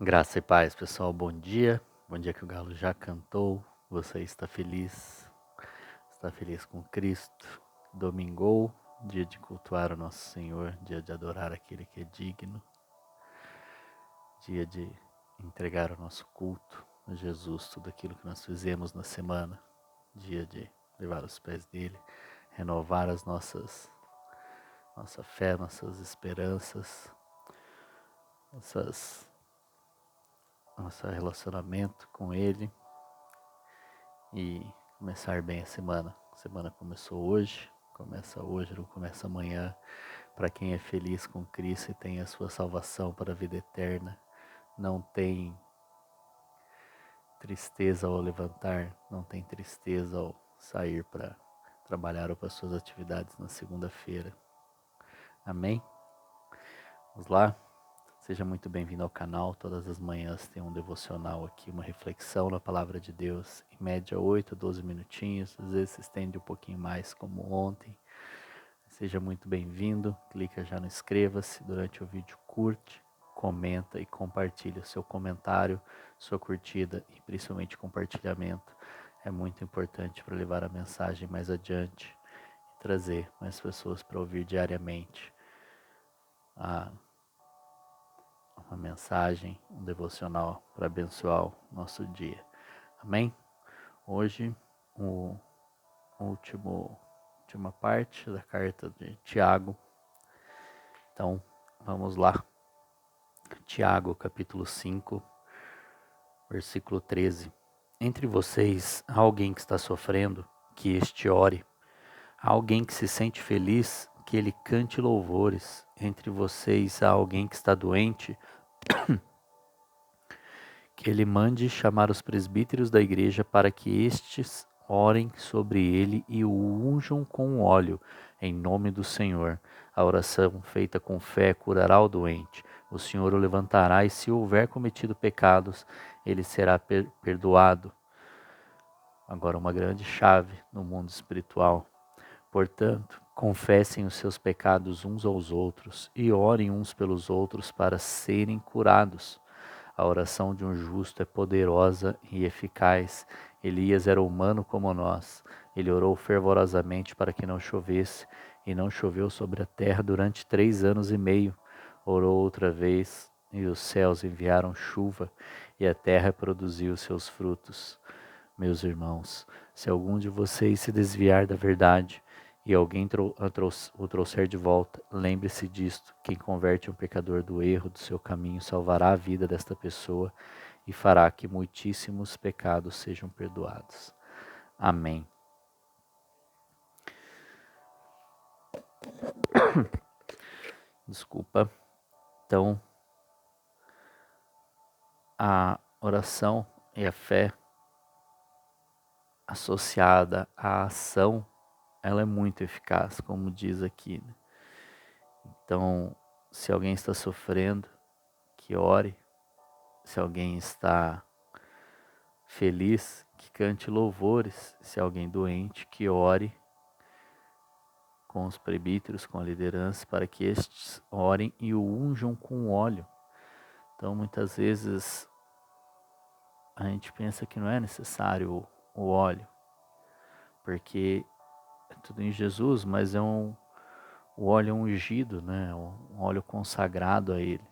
Graça e paz, pessoal. Bom dia. Bom dia que o galo já cantou. Você está feliz? Está feliz com Cristo? Domingou, dia de cultuar o nosso Senhor, dia de adorar aquele que é digno, dia de entregar o nosso culto a Jesus, tudo aquilo que nós fizemos na semana, dia de levar aos pés dele, renovar nossa fé, nossas esperanças, nosso relacionamento com ele e começar bem a semana. A semana começa hoje, não começa amanhã. Para quem é feliz com Cristo e tem a sua salvação para a vida eterna, não tem tristeza ao levantar, não tem tristeza ao sair para trabalhar ou para suas atividades na segunda-feira. Amém? Vamos lá? Seja muito bem-vindo ao canal. Todas as manhãs tem um devocional aqui, uma reflexão na palavra de Deus. Em média 8 a 12 minutinhos, às vezes se estende um pouquinho mais, como ontem. Seja muito bem-vindo. Clica já no inscreva-se. Durante o vídeo curte, comenta e compartilha. Seu comentário, sua curtida e principalmente compartilhamento é muito importante para levar a mensagem mais adiante e trazer mais pessoas para ouvir diariamente uma mensagem, um devocional para abençoar o nosso dia. Amém? Hoje, o última parte da carta de Tiago. Então, vamos lá. Tiago, capítulo 5, versículo 13. Entre vocês, há alguém que está sofrendo, que este ore. Há alguém que se sente feliz, que ele cante louvores. Entre vocês, há alguém que está doente, que ele mande chamar os presbíteros da igreja para que estes orem sobre ele e o unjam com óleo, em nome do Senhor. A oração feita com fé curará o doente. O Senhor o levantará e se houver cometido pecados, ele será perdoado. Agora uma grande chave no mundo espiritual. Portanto, confessem os seus pecados uns aos outros e orem uns pelos outros para serem curados. A oração de um justo é poderosa e eficaz. Elias era humano como nós. Ele orou fervorosamente para que não chovesse, e não choveu sobre a terra durante 3 anos e meio. Orou outra vez, e os céus enviaram chuva, e a terra produziu seus frutos. Meus irmãos, se algum de vocês se desviar da verdade, e alguém o trouxer de volta, lembre-se disto: quem converte um pecador do erro do seu caminho salvará a vida desta pessoa e fará que muitíssimos pecados sejam perdoados. Amém. Desculpa. Então, a oração e a fé associada à ação, ela é muito eficaz, como diz aqui, né? Então, se alguém está sofrendo, que ore. Se alguém está feliz, que cante louvores. Se alguém doente, que ore com os presbíteros, com a liderança, para que estes orem e o unjam com óleo. Então, muitas vezes, a gente pensa que não é necessário o óleo, porque é tudo em Jesus, mas o óleo ungido, né? Um óleo consagrado a Ele.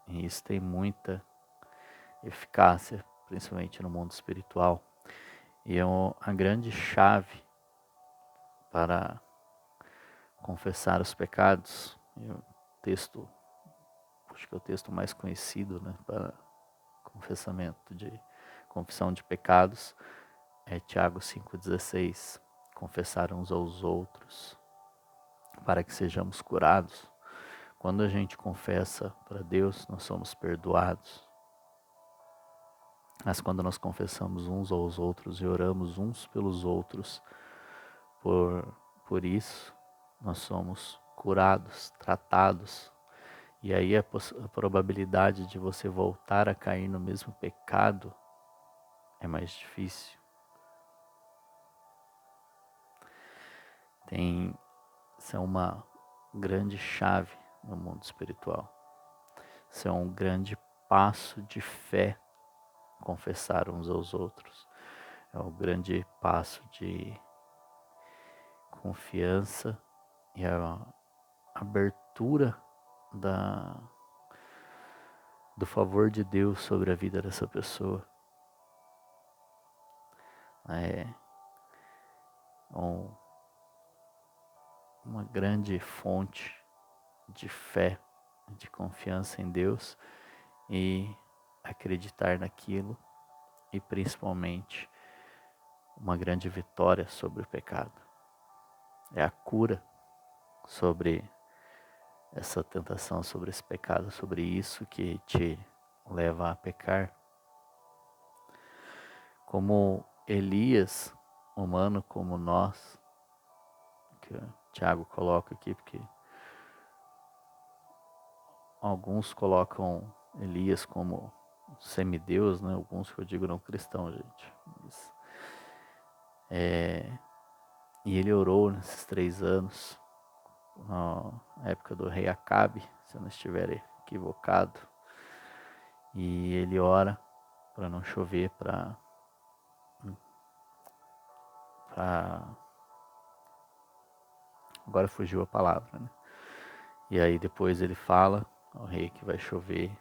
E isso tem muita eficácia, principalmente no mundo espiritual. E é a grande chave para confessar os pecados. E o texto, acho que é o texto mais conhecido, né, para confissão de pecados, é Tiago 5,16. Confessar uns aos outros para que sejamos curados. Quando a gente confessa para Deus, nós somos perdoados. Mas quando nós confessamos uns aos outros e oramos uns pelos outros, por isso, nós somos curados, tratados. E aí a probabilidade de você voltar a cair no mesmo pecado é mais difícil. Isso é uma grande chave no mundo espiritual. Isso é um grande passo de fé confessar uns aos outros. É um grande passo de confiança e a abertura do favor de Deus sobre a vida dessa pessoa. É uma grande fonte de fé, de confiança em Deus e acreditar naquilo, e principalmente uma grande vitória sobre o pecado. É a cura sobre essa tentação, sobre esse pecado, sobre isso que te leva a pecar. Como Elias, humano como nós, que o Tiago coloca aqui, porque alguns colocam Elias como semideus, né? Alguns que eu digo não cristão, gente. E ele orou nesses 3 anos, na época do rei Acabe, se eu não estiver equivocado. E ele ora para não chover, para agora fugiu a palavra, né? E aí depois ele fala ao rei que vai chover,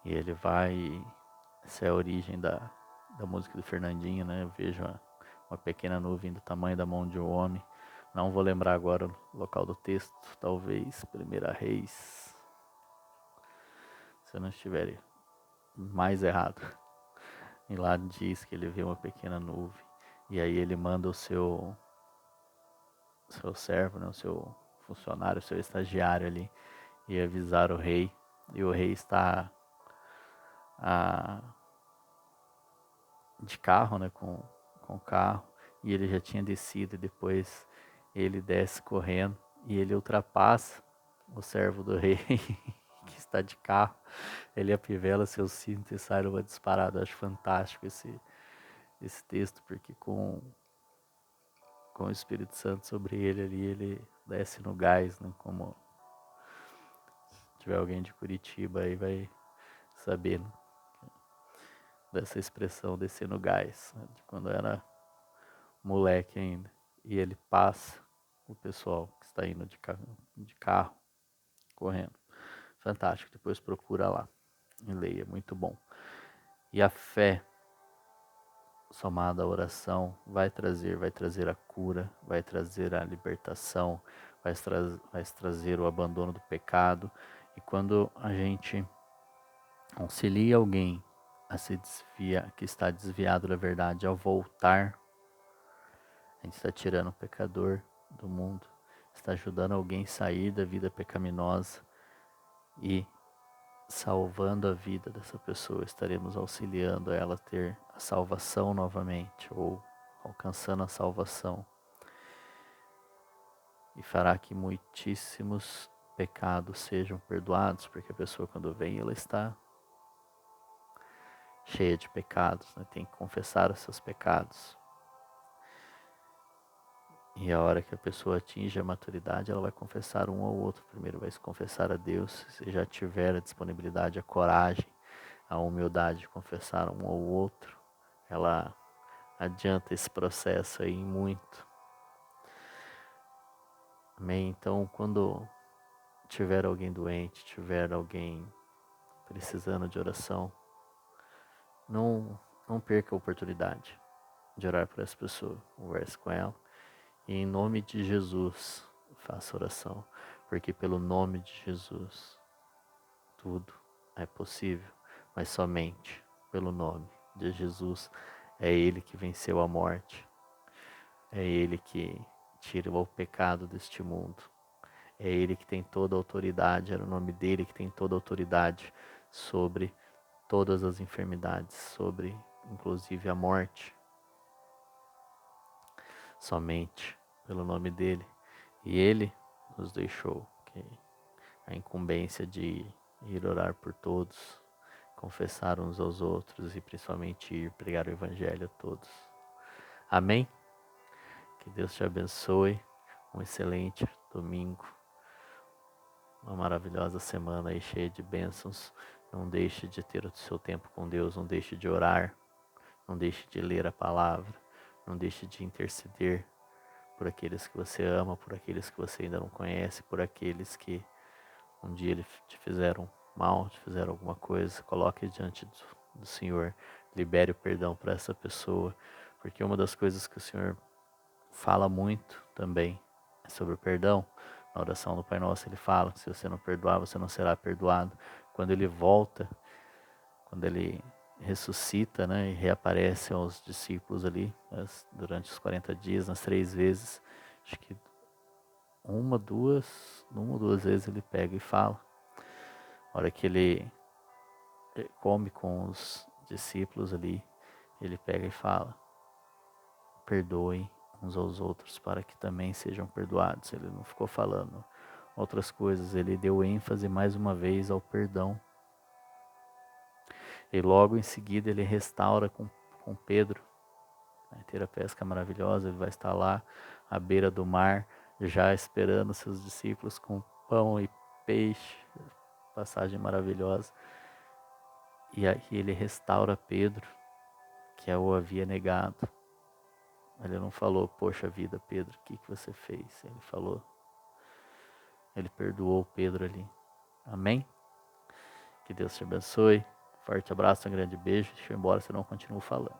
e ele vai, essa é a origem da música do Fernandinho, né? Eu vejo uma pequena nuvem do tamanho da mão de um homem. Não vou lembrar agora o local do texto, talvez 1 Reis, se eu não estiver mais errado. E lá diz que ele vê uma pequena nuvem, e aí ele manda o seu servo, né, o seu funcionário, o seu estagiário ali, e avisar o rei. E o rei está de carro, né, com o carro, e ele já tinha descido, e depois ele desce correndo, e ele ultrapassa o servo do rei, que está de carro. Ele apivela seu cinto e sai numa disparada. Eu acho fantástico esse texto, porque com o Espírito Santo sobre ele ali, ele desce no gás, né? Como se tiver alguém de Curitiba aí vai saber, né? Dessa expressão, descer no gás, né? De quando era moleque ainda. E ele passa o pessoal que está indo de carro correndo. Fantástico, depois procura lá e leia, muito bom. E a fé somada à oração vai trazer a cura, vai trazer a libertação, vai trazer o abandono do pecado. E quando a gente auxilia alguém a se desviar, que está desviado da verdade, ao voltar, a gente está tirando o pecador do mundo, está ajudando alguém a sair da vida pecaminosa e salvando a vida dessa pessoa. Estaremos auxiliando ela a ter a salvação novamente, ou alcançando a salvação, e fará que muitíssimos pecados sejam perdoados, porque a pessoa, quando vem, ela está cheia de pecados, né? Tem que confessar os seus pecados. E a hora que a pessoa atinge a maturidade, ela vai confessar um ao outro. Primeiro vai se confessar a Deus, se já tiver a disponibilidade, a coragem, a humildade de confessar um ao outro, ela adianta esse processo aí muito. Amém? Então, quando tiver alguém doente, tiver alguém precisando de oração, não perca a oportunidade de orar por essa pessoa. Converse com ela. E em nome de Jesus, faça oração. Porque pelo nome de Jesus, tudo é possível. Mas somente pelo nome de Jesus. É Ele que venceu a morte. É Ele que tira o pecado deste mundo. É Ele que tem toda a autoridade. Era o nome dele que tem toda a autoridade sobre todas as enfermidades, sobre inclusive a morte. Somente pelo nome dele. E ele nos deixou a incumbência de ir orar por todos, confessar uns aos outros e principalmente ir pregar o evangelho a todos. Amém? Que Deus te abençoe. Um excelente domingo. Uma maravilhosa semana aí cheia de bênçãos. Não deixe de ter o seu tempo com Deus, não deixe de orar, não deixe de ler a palavra, não deixe de interceder por aqueles que você ama, por aqueles que você ainda não conhece, por aqueles que um dia te fizeram mal, te fizeram alguma coisa. Coloque diante do Senhor, libere o perdão para essa pessoa, porque uma das coisas que o Senhor fala muito também é sobre o perdão. Na oração do Pai Nosso ele fala que se você não perdoar, você não será perdoado. Quando ele volta, quando ele ressuscita, né, e reaparece aos discípulos ali, durante os 40 dias, nas 3 vezes, acho que uma ou duas vezes ele pega e fala. A hora que ele come com os discípulos ali, ele pega e fala: perdoem uns aos outros para que também sejam perdoados. Ele não ficou falando outras coisas, ele deu ênfase mais uma vez ao perdão. E logo em seguida ele restaura com Pedro. Vai ter a pesca maravilhosa, ele vai estar lá à beira do mar, já esperando seus discípulos com pão e peixe. Passagem maravilhosa. E aí ele restaura Pedro, que o havia negado. Ele não falou, poxa vida, Pedro, o que você fez? Ele falou, ele perdoou Pedro ali. Amém? Que Deus te abençoe. Forte abraço, um grande beijo. Deixa eu ir embora, senão eu continuo falando.